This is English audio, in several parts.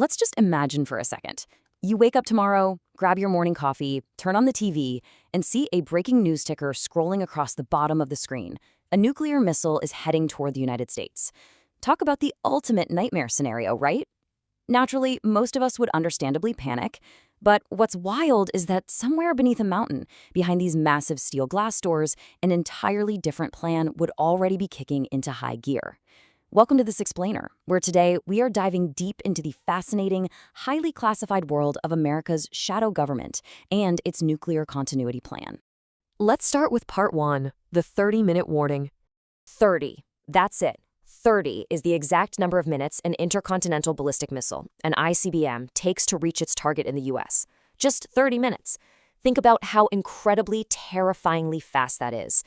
Let's just imagine for a second. You wake up tomorrow, grab your morning coffee, turn on the TV, and see a breaking news ticker scrolling across the bottom of the screen. A nuclear missile is heading toward the United States. Talk about the ultimate nightmare scenario, right? Naturally, most of us would understandably panic, but what's wild is that somewhere beneath a mountain, behind these massive steel glass doors, an entirely different plan would already be kicking into high gear. Welcome to This Explainer, where today we are diving deep into the fascinating, highly classified world of America's shadow government and its nuclear continuity plan. Let's start with part 1, the 30-minute warning. 30. That's it. 30 is the exact number of minutes an intercontinental ballistic missile, an ICBM, takes to reach its target in the U.S. Just 30 minutes. Think about how incredibly, terrifyingly fast that is.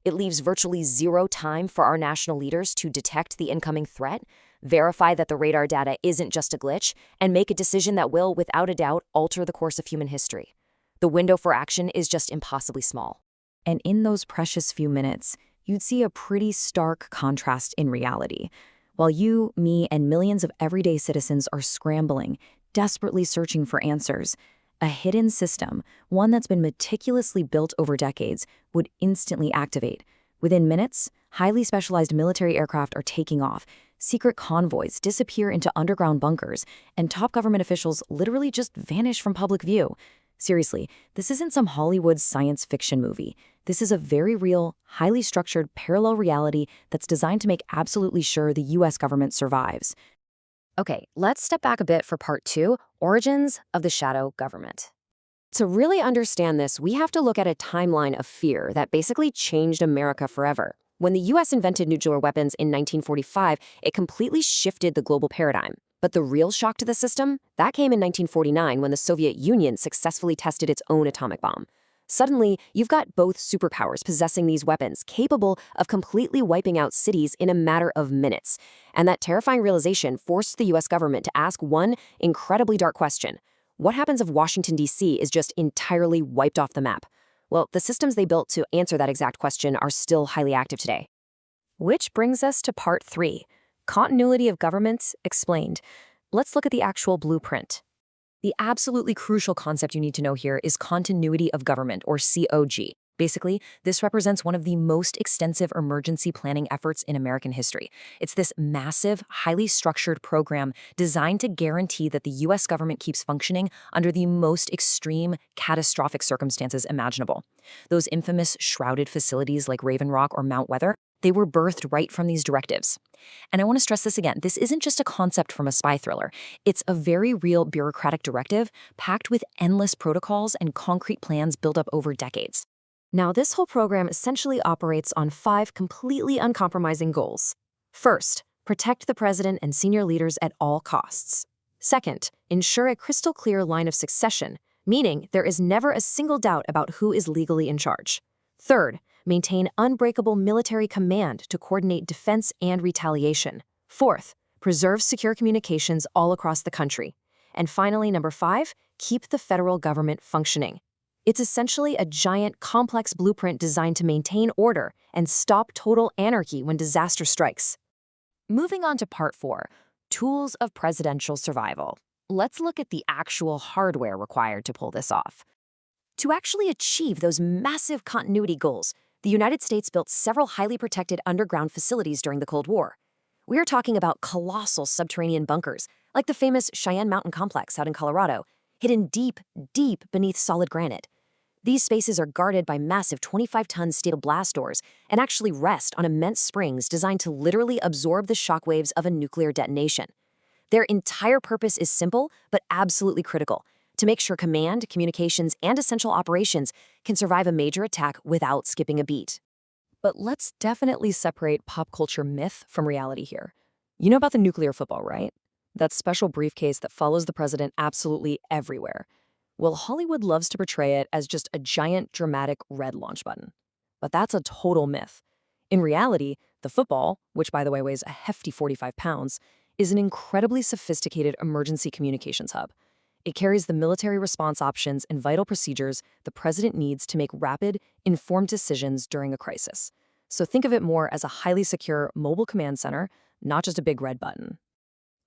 It leaves virtually zero time for our national leaders to detect the incoming threat, verify that the radar data isn't just a glitch, and make a decision that will, without a doubt, alter the course of human history. The window for action is just impossibly small. And in those precious few minutes, you'd see a pretty stark contrast in reality. While you, me, and millions of everyday citizens are scrambling, desperately searching for answers, a hidden system, one that's been meticulously built over decades, would instantly activate. Within minutes, highly specialized military aircraft are taking off, secret convoys disappear into underground bunkers, and top government officials literally just vanish from public view. Seriously, this isn't some Hollywood science fiction movie. This is a very real, highly structured parallel reality that's designed to make absolutely sure the U.S. government survives. Okay, let's step back a bit for part 2, Origins of the Shadow Government. To really understand this, we have to look at a timeline of fear that basically changed America forever. When the U.S. invented nuclear weapons in 1945, it completely shifted the global paradigm. But the real shock to the system, that came in 1949 when the Soviet Union successfully tested its own atomic bomb. Suddenly, you've got both superpowers possessing these weapons, capable of completely wiping out cities in a matter of minutes. And that terrifying realization forced the U.S. government to ask one incredibly dark question. What happens if Washington, D.C. is just entirely wiped off the map? Well, the systems they built to answer that exact question are still highly active today. Which brings us to part 3, Continuity of Governments Explained. Let's look at the actual blueprint. The absolutely crucial concept you need to know here is continuity of government, or COG. Basically, this represents one of the most extensive emergency planning efforts in American history. It's this massive, highly structured program designed to guarantee that the U.S. government keeps functioning under the most extreme, catastrophic circumstances imaginable. Those infamous shrouded facilities like Raven Rock or Mount Weather, they were birthed right from these directives. And I want to stress this again, this isn't just a concept from a spy thriller. It's a very real bureaucratic directive packed with endless protocols and concrete plans built up over decades. Now, this whole program essentially operates on 5 completely uncompromising goals. First, protect the president and senior leaders at all costs. Second, ensure a crystal clear line of succession, meaning there is never a single doubt about who is legally in charge. Third, maintain unbreakable military command to coordinate defense and retaliation. Fourth, preserve secure communications all across the country. And finally, number 5, keep the federal government functioning. It's essentially a giant, complex blueprint designed to maintain order and stop total anarchy when disaster strikes. Moving on to part 4, Tools of Presidential Survival. Let's look at the actual hardware required to pull this off. To actually achieve those massive continuity goals, the United States built several highly protected underground facilities during the Cold War. We are talking about colossal subterranean bunkers, like the famous Cheyenne Mountain Complex out in Colorado, hidden deep, deep beneath solid granite. These spaces are guarded by massive 25-ton steel blast doors and actually rest on immense springs designed to literally absorb the shockwaves of a nuclear detonation. Their entire purpose is simple, but absolutely critical: to make sure command, communications, and essential operations can survive a major attack without skipping a beat. But let's definitely separate pop culture myth from reality here. You know about the nuclear football, right? That special briefcase that follows the president absolutely everywhere. Well, Hollywood loves to portray it as just a giant, dramatic red launch button. But that's a total myth. In reality, the football, which by the way weighs a hefty 45 pounds, is an incredibly sophisticated emergency communications hub. It carries the military response options and vital procedures the president needs to make rapid, informed decisions during a crisis. So think of it more as a highly secure mobile command center, not just a big red button.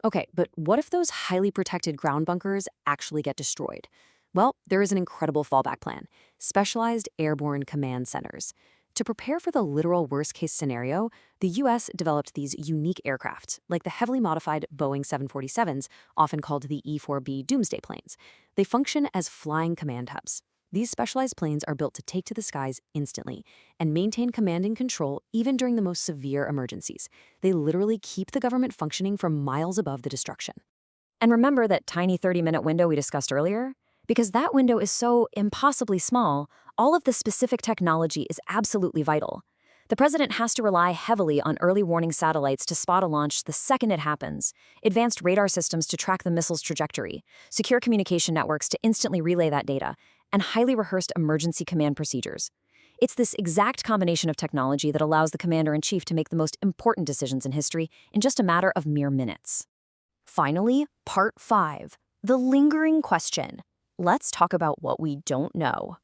Okay, but what if those highly protected ground bunkers actually get destroyed? Well, there is an incredible fallback plan: specialized airborne command centers. To prepare for the literal worst-case scenario, the U.S. developed these unique aircraft, like the heavily modified Boeing 747s, often called the E-4B Doomsday planes. They function as flying command hubs. These specialized planes are built to take to the skies instantly and maintain command and control even during the most severe emergencies. They literally keep the government functioning from miles above the destruction. And remember that tiny 30-minute window we discussed earlier? Because that window is so impossibly small, all of the specific technology is absolutely vital. The president has to rely heavily on early warning satellites to spot a launch the second it happens, advanced radar systems to track the missile's trajectory, secure communication networks to instantly relay that data, and highly rehearsed emergency command procedures. It's this exact combination of technology that allows the commander-in-chief to make the most important decisions in history in just a matter of mere minutes. Finally, part 5, the lingering question. Let's talk about what we don't know.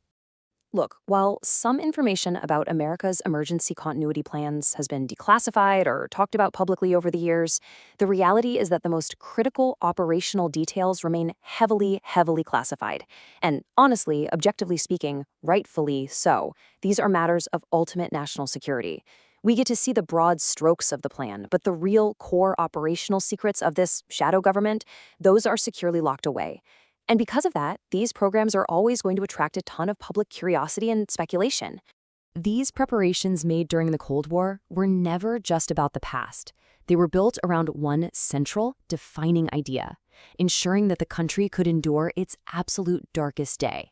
Look, while some information about America's emergency continuity plans has been declassified or talked about publicly over the years, the reality is that the most critical operational details remain heavily, heavily classified. And honestly, objectively speaking, rightfully so. These are matters of ultimate national security. We get to see the broad strokes of the plan, but the real core operational secrets of this shadow government, those are securely locked away. And because of that, these programs are always going to attract a ton of public curiosity and speculation. These preparations made during the Cold War were never just about the past. They were built around one central, defining idea: ensuring that the country could endure its absolute darkest day.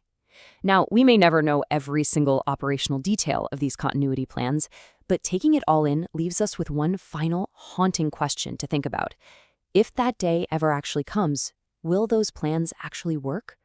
Now, we may never know every single operational detail of these continuity plans, but taking it all in leaves us with one final, haunting question to think about. If that day ever actually comes, will those plans actually work?